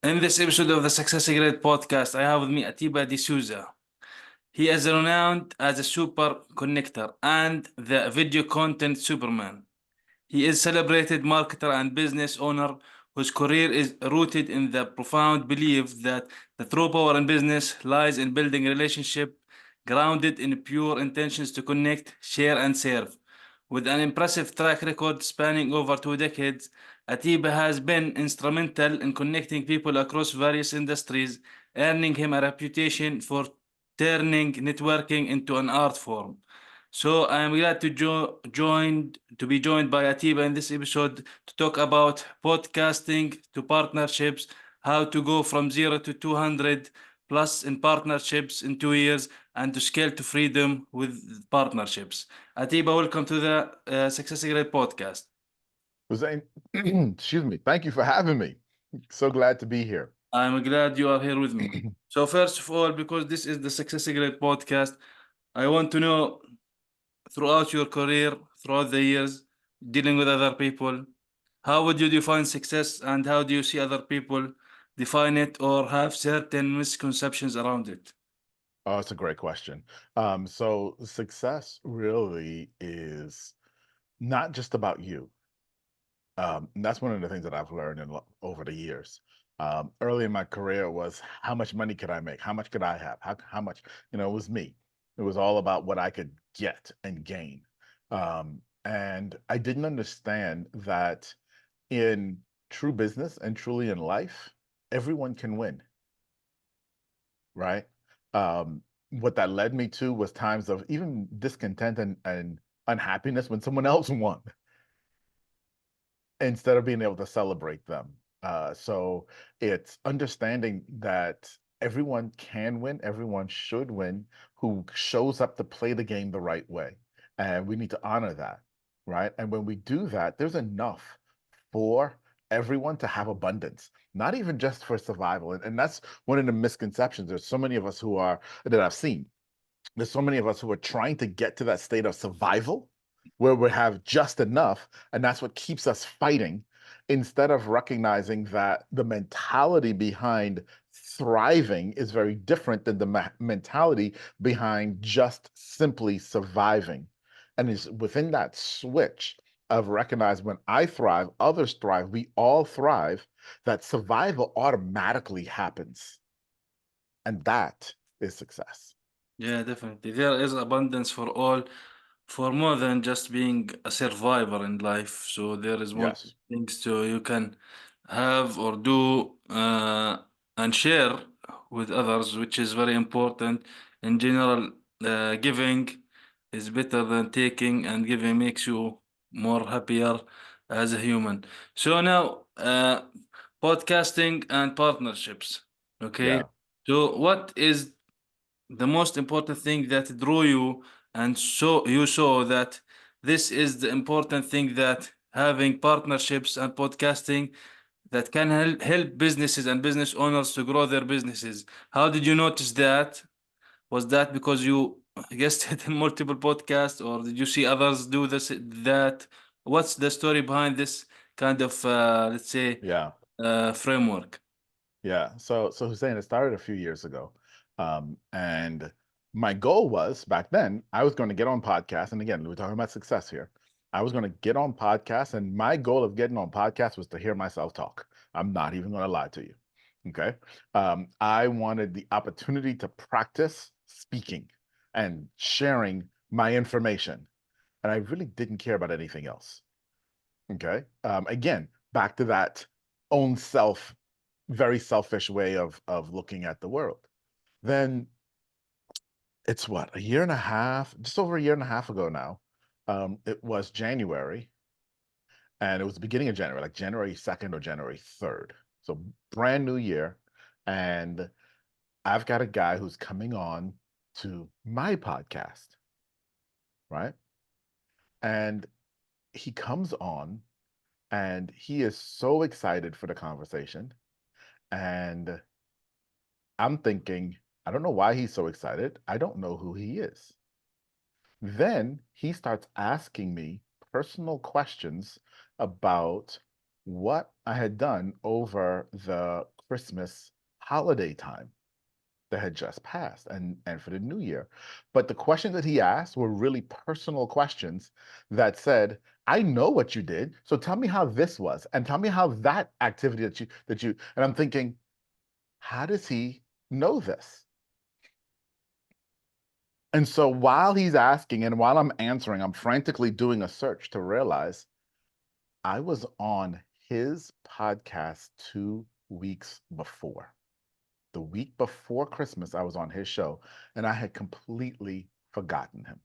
In this episode of the Success Great podcast, I have with me Atiba de Souza. He is renowned as a super connector and the video content superman. He is celebrated marketer and business owner whose career is rooted in the profound belief that the true power in business lies in building relationship grounded in pure intentions to connect, share, and serve. With an impressive track record spanning over 2 decades, Atiba has been instrumental in connecting people across various industries, earning him a reputation for turning networking into an art form. So I am glad to be joined by Atiba in this episode to talk about podcasting to partnerships, how to go from 0 to 200 plus in partnerships in 2 years, and to scale to freedom with partnerships. Atiba, welcome to the Success Great podcast. Hussein, excuse me. Thank you for having me. So glad to be here. I'm glad you are here with me. So first of all, because this is the Success Great podcast, I want to know throughout your career, throughout the years, dealing with other people, how would you define success and how do you see other people define it or have certain misconceptions around it? Oh, it's a great question. So success really is not just about you. And that's one of the things that I've learned over the years. Early in my career was how much money could I make? How much could I have? How much, it was me. It was all about what I could get and gain. And I didn't understand that in true business and truly in life, everyone can win, right? What that led me to was times of even discontent and unhappiness when someone else won instead of being able to celebrate them. So it's understanding that everyone can win, everyone should win who shows up to play the game the right way. And we need to honor that, right? And when we do that, there's enough for everyone to have abundance, not even just for survival. And that's one of the misconceptions. There's so many of us that I've seen. There's so many of us who are trying to get to that state of survival where we have just enough, and that's what keeps us fighting instead of recognizing that the mentality behind thriving is very different than the mentality behind just simply surviving. And it's within that switch of recognize when I thrive, others thrive, we all thrive, that survival automatically happens. And that is success. Yeah, definitely. There is abundance for all, for more than just being a survivor in life. So there is multiple Yes. things to you can have or do and share with others, which is very important. In general, giving is better than taking, and giving makes you more happier as a human. So now, podcasting and partnerships. Okay. Yeah. So what is the most important thing that drew you and so you saw that this is the important thing that having partnerships and podcasting that can help businesses and business owners to grow their businesses. How did you notice that? Was that because you guested in multiple podcasts or did you see others do this that? What's the story behind this kind of let's say Yeah. framework? Yeah. So Hussein, it started a few years ago. And my goal was back then, I was going to get on podcasts. And again, we're talking about success here. I was going to get on podcasts, and my goal of getting on podcasts was to hear myself talk. I'm not even going to lie to you. Okay. I wanted the opportunity to practice speaking and sharing my information. And I really didn't care about anything else. Okay. Again, back to that own self, very selfish way of looking at the world. Then it's what, a year and a half, just over a year and a half ago now. It was January, and it was the beginning of January, like January 2nd or January 3rd. So brand new year. And I've got a guy who's coming on to my podcast, right? And he comes on and he is so excited for the conversation. And I'm thinking, I don't know why he's so excited. I don't know who he is. Then he starts asking me personal questions about what I had done over the Christmas holiday time that had just passed and for the new year. But the questions that he asked were really personal questions that said, I know what you did, so tell me how this was, and tell me how that activity that you and I'm thinking, how does he know this? And so while he's asking and while I'm answering, I'm frantically doing a search to realize I was on his podcast 2 weeks before. The week before Christmas, I was on his show and I had completely forgotten him,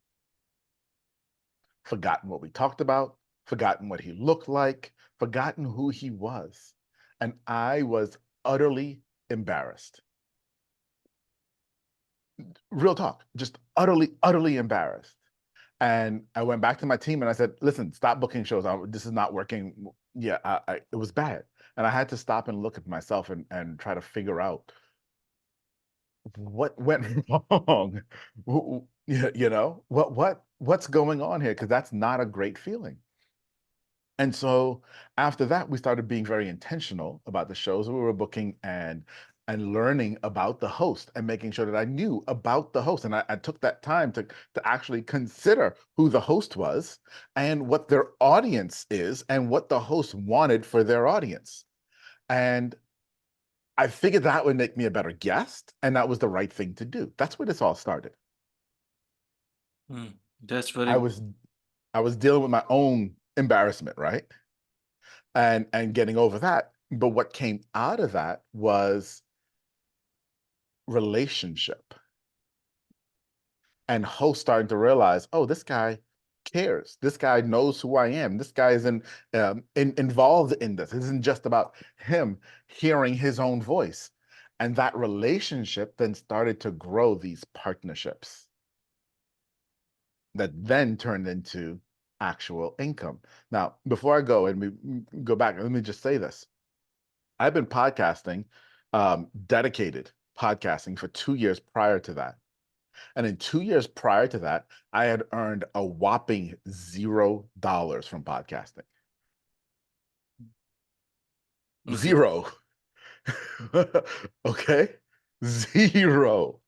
forgotten what we talked about, forgotten what he looked like, forgotten who he was. And I was utterly embarrassed. Real talk, just utterly, utterly embarrassed. And I went back to my team and I said, listen, stop booking shows. This is not working. Yeah, it was bad. And I had to stop and look at myself and try to figure out what went wrong. What's going on here? Because that's not a great feeling. And so after that, we started being very intentional about the shows we were booking and learning about the host and making sure that I knew about the host. And I took that time to actually consider who the host was and what their audience is and what the host wanted for their audience. And I figured that would make me a better guest, and that was the right thing to do. That's where this all started. Mm, that's very I good. was I was dealing with my own embarrassment, right? And getting over that. But what came out of that was relationship and host starting to realize, oh, this guy cares. This guy knows who I am. This guy is involved in this. It isn't just about him hearing his own voice. And that relationship then started to grow these partnerships that then turned into actual income. Now, before I go and we go back, let me just say this. I've been podcasting, dedicated podcasting for 2 years prior to that. And in 2 years prior to that, I had earned a whopping $0 from podcasting. Okay. Zero. Okay. Zero.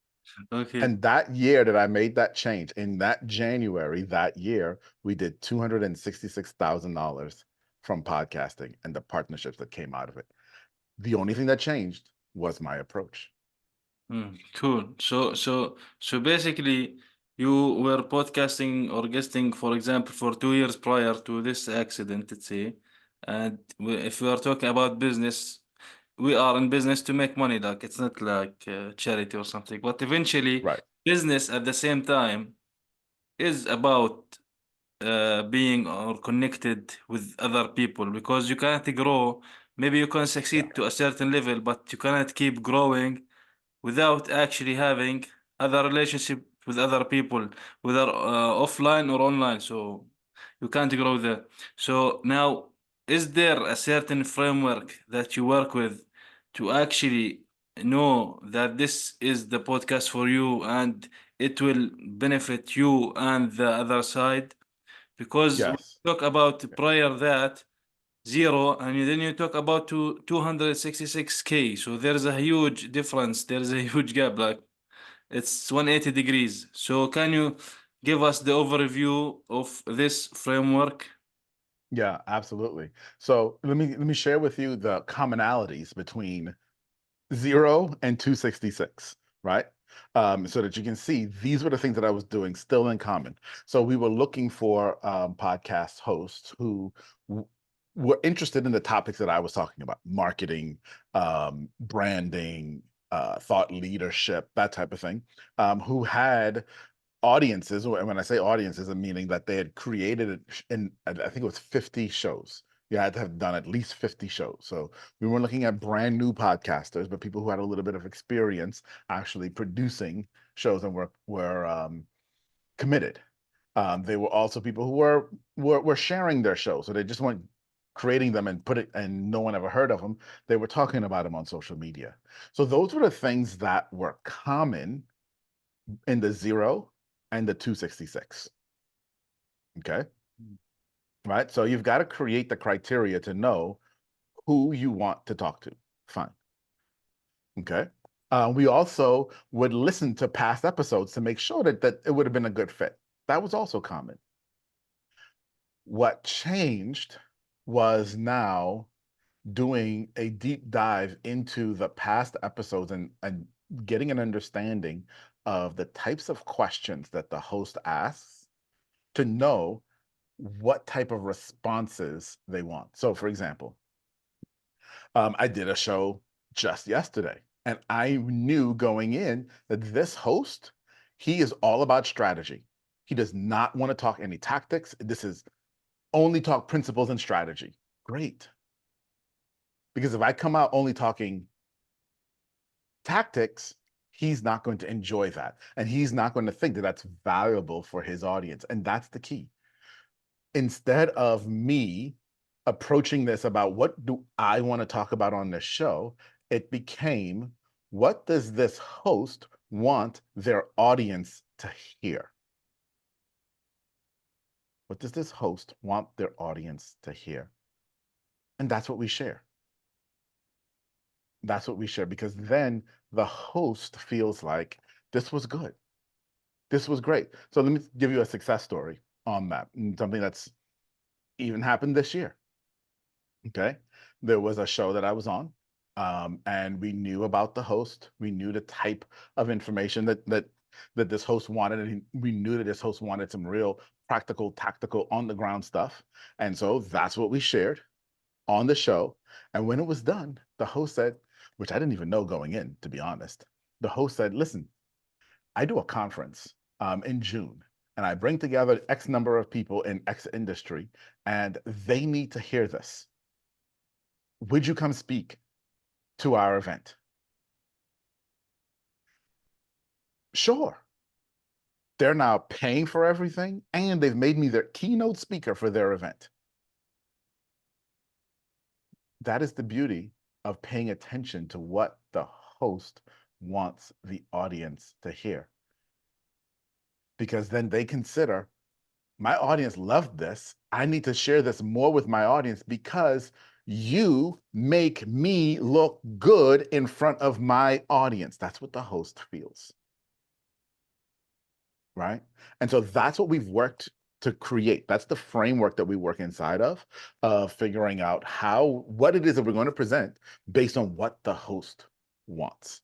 Okay. And that year that I made that change, in that January, that year, we did $266,000 from podcasting and the partnerships that came out of it. The only thing that changed was my approach. Cool. So basically, you were podcasting or guesting, for example, for 2 years prior to this accident, let's say. And if we are talking about business, we are in business to make money. Like it's not like charity or something. But eventually, Right. business at the same time is about being or connected with other people because you cannot grow. Maybe you can Yeah. succeed to a certain level, but you cannot keep growing without actually having other relationship with other people, whether offline or online. So you can't grow there. So now, is there a certain framework that you work with to actually know that this is the podcast for you and it will benefit you and the other side? Because we Yes. talk about prior that zero, and then you talk about 266K. So there's a huge difference. There's a huge gap. Like it's 180 degrees. So can you give us the overview of this framework? Yeah, absolutely. So let me share with you the commonalities between 0 and 266, right? So that you can see these were the things that I was doing still in common. So we were looking for podcast hosts who w- were interested in the topics that I was talking about: marketing, branding, thought leadership, that type of thing, who had audiences. And when I say audiences, I'm meaning that they had created it in, I think it was 50 shows. You had to have done at least 50 shows. So we weren't looking at brand new podcasters, but people who had a little bit of experience actually producing shows and were committed. They were also people who were sharing their shows, so they just weren't creating them and put it and no one ever heard of them. They were talking about them on social media. So those were the things that were common in the 0 and the 266. Okay. Right. So you've got to create the criteria to know who you want to talk to. Fine. Okay. We also would listen to past episodes to make sure that it would have been a good fit. That was also common. What changed was now doing a deep dive into the past episodes and getting an understanding of the types of questions that the host asks to know what type of responses they want. So, for example, I did a show just yesterday, and I knew going in that this host, he is all about strategy. He does not want to talk any tactics. This is only talk principles and strategy. Great. Because if I come out only talking tactics, he's not going to enjoy that. And he's not going to think that that's valuable for his audience. And that's the key. Instead of me approaching this about what do I want to talk about on this show, it became what does this host want their audience to hear? What does this host want their audience to hear? And that's what we share. That's what we share because then the host feels like this was good. This was great. So let me give you a success story on that, and something that's even happened this year. Okay. There was a show that I was on, and we knew about the host. We knew the type of information that this host wanted, and we knew that this host wanted some real practical, tactical, on the ground stuff. And so that's what we shared on the show. And when it was done, the host said, which I didn't even know going in, to be honest. The host said, "Listen, I do a conference in June, and I bring together X number of people in X industry, and they need to hear this. Would you come speak to our event?" Sure. They're now paying for everything, and they've made me their keynote speaker for their event. That is the beauty of paying attention to what the host wants the audience to hear. Because then they consider, my audience loved this. I need to share this more with my audience because you make me look good in front of my audience. That's what the host feels. Right? And so that's what we've worked to create. That's the framework that we work inside of figuring out what it is that we're going to present based on what the host wants.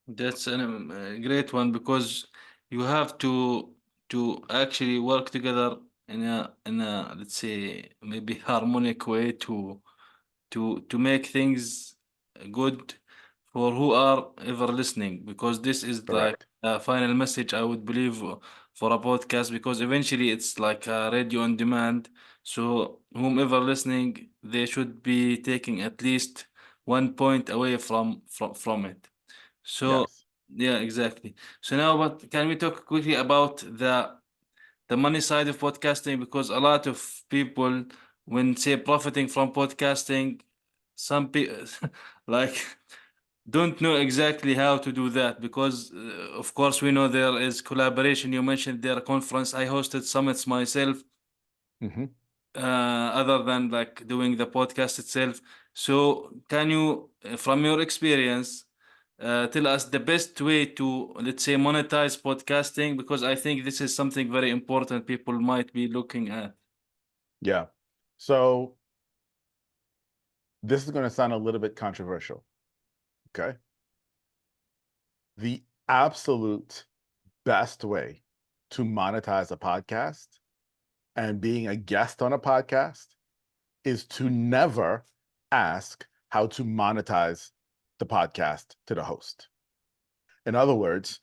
That's a great one because you have to actually work together in a let's say maybe harmonic way to make things good for who are ever listening, because this is like Correct. a final message I would believe for a podcast, because eventually it's like a radio on demand. So whomever listening, they should be taking at least 1 point away from it. So Yes. yeah, exactly. So now, but can we talk quickly about the money side of podcasting? Because a lot of people, when say profiting from podcasting, some people like don't know exactly how to do that, because of course we know there is collaboration. You mentioned their conference. I hosted summits myself, Hmm. other than like doing the podcast itself. So can you, from your experience, tell us the best way to, let's say, monetize podcasting? Because I think this is something very important people might be looking at. Yeah. So this is going to sound a little bit controversial. Okay. The absolute best way to monetize a podcast and being a guest on a podcast is to never ask how to monetize the podcast to the host. In other words,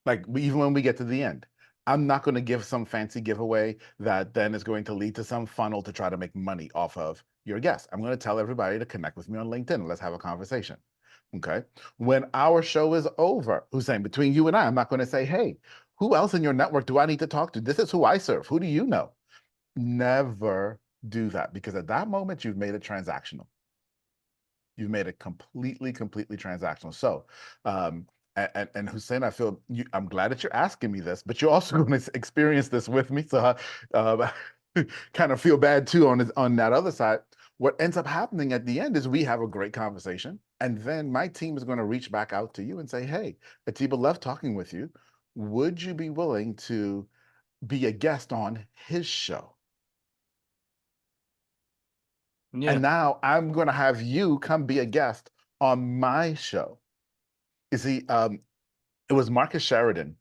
like even when we get to the end, I'm not going to give some fancy giveaway that then is going to lead to some funnel to try to make money off of your guest. I'm going to tell everybody to connect with me on LinkedIn. Let's have a conversation. Okay. When our show is over, Hussein, between you and I'm not going to say, "Hey, who else in your network do I need to talk to? This is who I serve. Who do you know?" Never do that, because at that moment, you've made it transactional. You've made it completely transactional. So, and Hussein, I'm glad that you're asking me this, but you're also going to experience this with me. So, kind of feel bad too on that other side. what ends up happening at the end is we have a great conversation, and then my team is going to reach back out to you and say, hey, Atiba loved talking with you. Would you be willing to be a guest on his show? Yeah. And now I'm going to have you come be a guest on my show. You see, it was Marcus Sheridan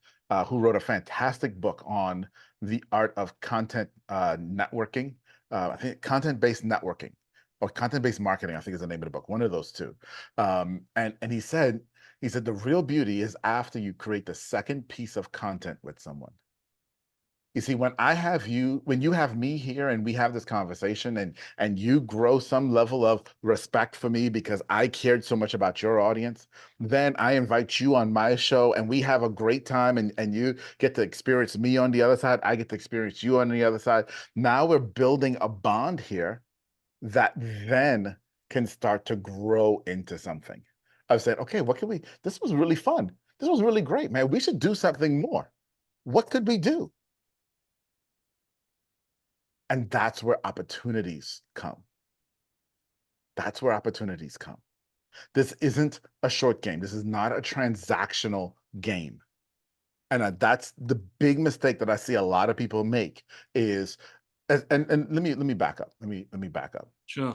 who wrote a fantastic book on the art of content networking. I think content-based networking or content-based marketing, I think is the name of the book. One of those two. And he said the real beauty is after you create the second piece of content with someone. You see, when you have me here and we have this conversation and you grow some level of respect for me because I cared so much about your audience, then I invite you on my show and we have a great time and you get to experience me on the other side. I get to experience you on the other side. Now we're building a bond here that then can start to grow into something. I've said, okay, this was really fun. This was really great, man. We should do something more. What could we do? And that's where opportunities come. That's where opportunities come. This isn't a short game. This is not a transactional game. And that's the big mistake that I see a lot of people make is, and let me back up. Let me back up. Sure.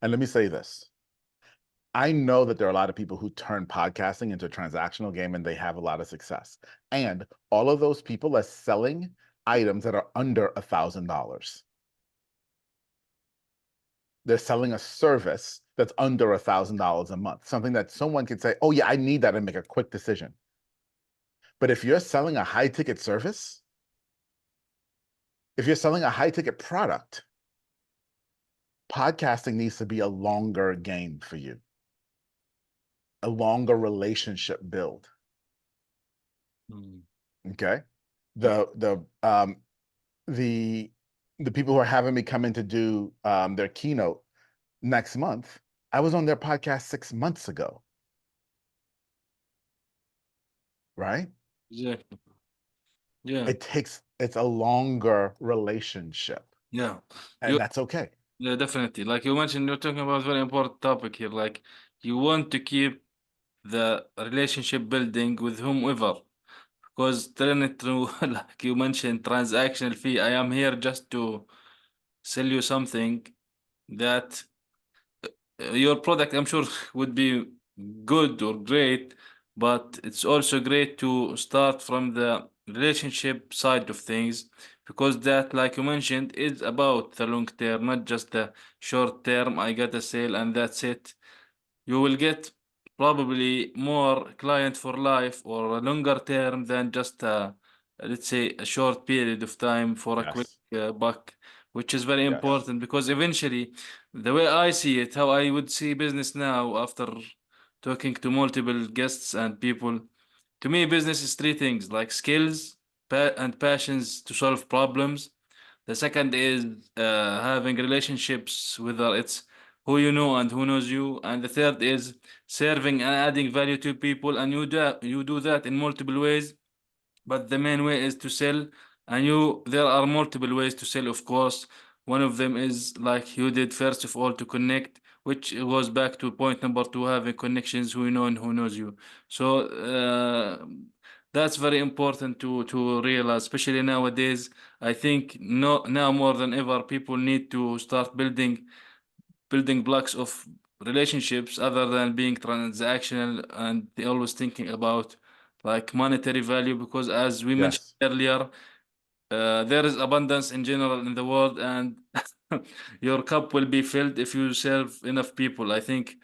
And let me say this. I know that there are a lot of people who turn podcasting into a transactional game and they have a lot of success. And all of those people are selling items that are under $1,000. They're selling a service that's under $1,000 a month, something that someone can say, oh, yeah, I need that and make a quick decision. But if you're selling a high ticket service, if you're selling a high ticket product, podcasting needs to be a longer game for you, a longer relationship build. Mm. Okay. The the people who are having me come in to do their keynote next month, I was on their podcast 6 months ago. Right? Exactly. Yeah. It's a longer relationship, Yeah. and You that's okay. Yeah, definitely. Like you mentioned, you're talking about very important topic here. Like you want to keep the relationship building with whomever, because turn it to like you mentioned, transactional fee. I am here just to sell you something that your product, I'm sure, would be good or great, but it's also great to start from the relationship side of things because that, like you mentioned, is about the long term, not just the short term. I got a sale and that's it. You will get probably more client for life or a longer term than just let's say a short period of time for a quick Yes. buck, which is very Yes. important because eventually the way I see it, how I would see business now after talking to multiple guests and people, to me business is three things like skills and passions to solve problems. The second is having relationships, whether it's who you know and who knows you. And the third is serving and adding value to people. And you do that in multiple ways. But the main way is to sell. And there are multiple ways to sell, of course. One of them is like you did first of all to connect, which goes back to point number two, having connections who you know and who knows you. So that's very important to realize, especially nowadays. I think no, now more than ever, people need to start building blocks of relationships other than being transactional and they always thinking about like monetary value because as we mentioned Yes. earlier, there is abundance in general in the world and your cup will be filled if you serve enough people. I think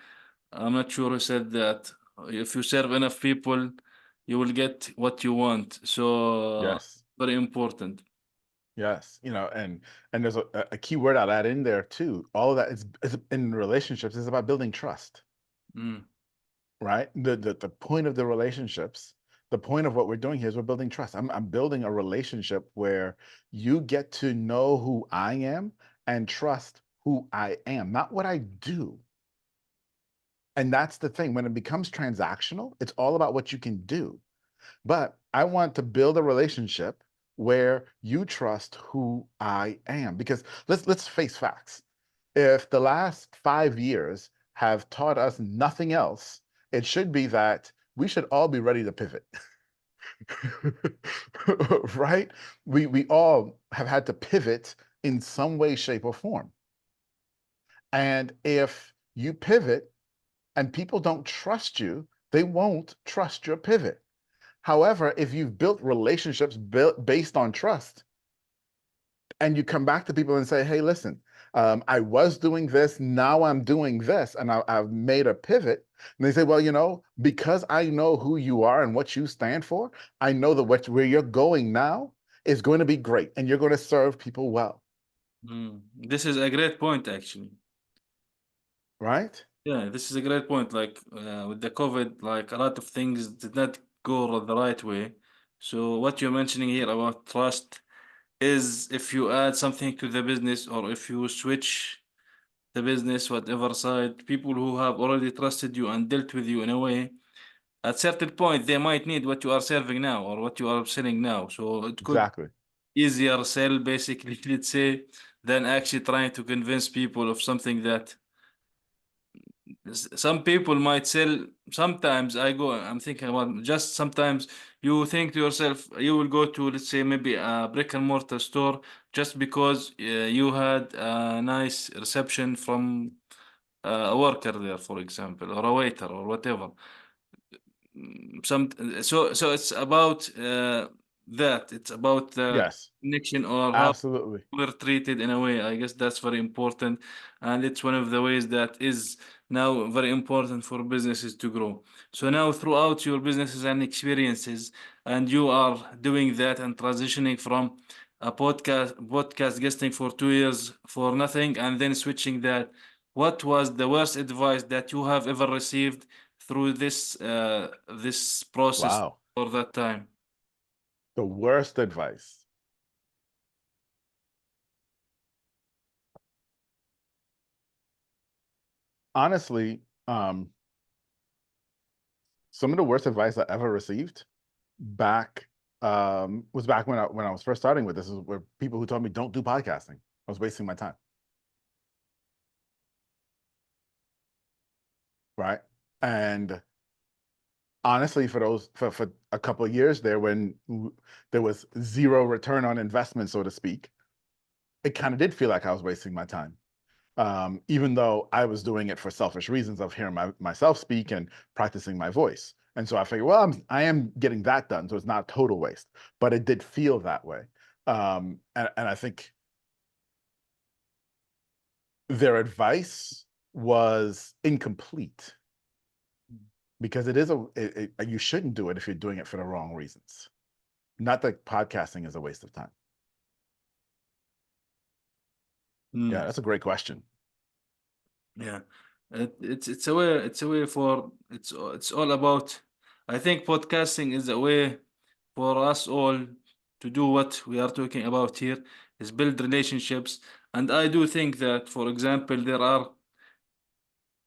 I'm not sure who said that. If you serve enough people, you will get what you want. So Yes. very important. Yes. And there's a key word I'll add in there too. All of that is in relationships is about building trust, Mm, right? The point of the relationships, the point of what we're doing here is we're building trust. I'm building a relationship where you get to know who I am and trust who I am, not what I do. And that's the thing. When it becomes transactional, it's all about what you can do. But I want to build a relationship where you trust who I am. Because let's face facts. if the last 5 years have taught us nothing else, it should be that we should all be ready to pivot. Right? We all have had to pivot in some way, shape, or form. And if you pivot and people don't trust you, they won't trust your pivot. However, if you've built relationships based on trust, and you come back to people and say, hey, listen, I was doing this, now I'm doing this, and I've made a pivot. And they say, well, because I know who you are and what you stand for, I know that where you're going now is going to be great, and you're going to serve people well, This is a great point, actually. right? Yeah, this is a great point. Like with the COVID, like a lot of things did not go the right way. So what you're mentioning here about trust is if you add something to the business or if you switch the business, whatever side, people who have already trusted you and dealt with you in a way, at certain point they might need what you are serving now or what you are selling now. So it could Exactly. easier sell basically, let's say, than actually trying to convince people of something that some people might sell. Sometimes I'm thinking about just sometimes you think to yourself, you will go to, let's say, maybe a brick and mortar store just because you had a nice reception from a worker there, for example, or a waiter or whatever. Some so it's about that. It's about the Yes, connection or how absolutely. we're treated in a way. I guess that's very important, and it's one of the ways that is now very important for businesses to grow. So now throughout your businesses and experiences, and you are doing that and transitioning from a podcast guesting for 2 years for nothing, and then switching that. What was the worst advice that you have ever received through this process Wow. for that time? The worst advice. Honestly, some of the worst advice I ever received back was back when I was first starting with this, is where people who told me don't do podcasting. I was wasting my time. Right. And honestly, for a couple of years there, when there was zero return on investment, so to speak, it kind of did feel like I was wasting my time. Even though I was doing it for selfish reasons of hearing myself speak and practicing my voice. And so I figured, well, I am getting that done, so it's not total waste, but it did feel that way. And I think their advice was incomplete because you shouldn't do it if you're doing it for the wrong reasons. Not that podcasting is a waste of time. Yeah, Mm, that's a great question. yeah, it's all about. I think podcasting is a way for us all to do what we are talking about here, is build relationships. And I do think that, for example, there are,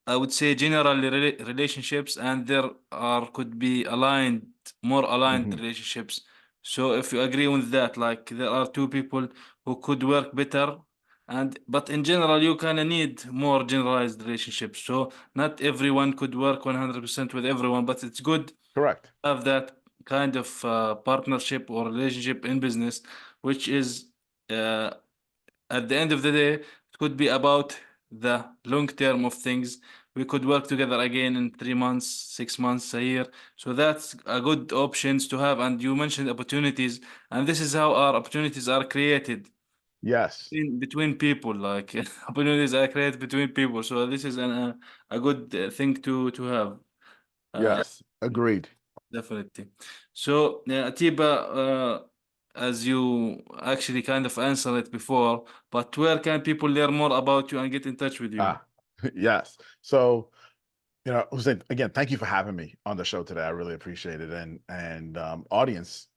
I would say, generally relationships, and there are could be more aligned Hmm. relationships. So if you agree with that, like there are two people who could work better, and but in general, you kind of need more generalized relationships. So not everyone could work 100% with everyone, but it's good to Correct. have that kind of partnership or relationship in business, which is uh, at the end of the day, it could be about the long term of things. We could work together again in 3 months, 6 months, a year. So that's a good options to have. And you mentioned opportunities, and this is how our opportunities are created Yes. between people. Like opportunities are created between people. So this is a good thing to have. Uh, Yes. Agreed. Definitely. So, Atiba, as you actually kind of answered it before, but where can people learn more about you and get in touch with you? Ah, yes. So, Hussein, again, thank you for having me on the show today. I really appreciate it. And audience,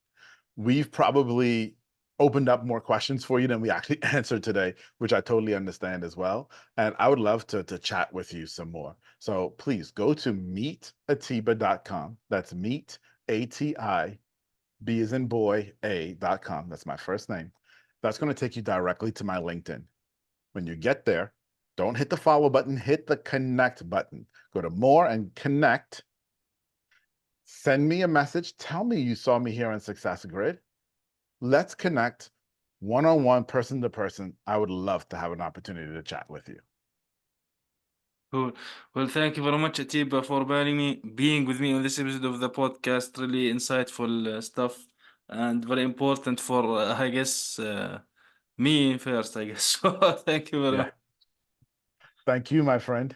we've probably opened up more questions for you than we actually answered today, which I totally understand as well. And I would love to chat with you some more. So please go to meetatiba.com. That's meet, ATI, B as in boy, A.com. That's my first name. That's going to take you directly to my LinkedIn. When you get there, Don't hit the follow button, hit the connect button. Go to more and connect. Send me a message. Tell me you saw me here on Success Grid. Let's connect one-on-one, person to person. I would love to have an opportunity to chat with you. Cool. Well, thank you very much, Atiba, for being with me on this episode of the podcast. Really insightful stuff and very important for, I guess, me first, I guess. So thank you very Yeah. much. Thank you, my friend.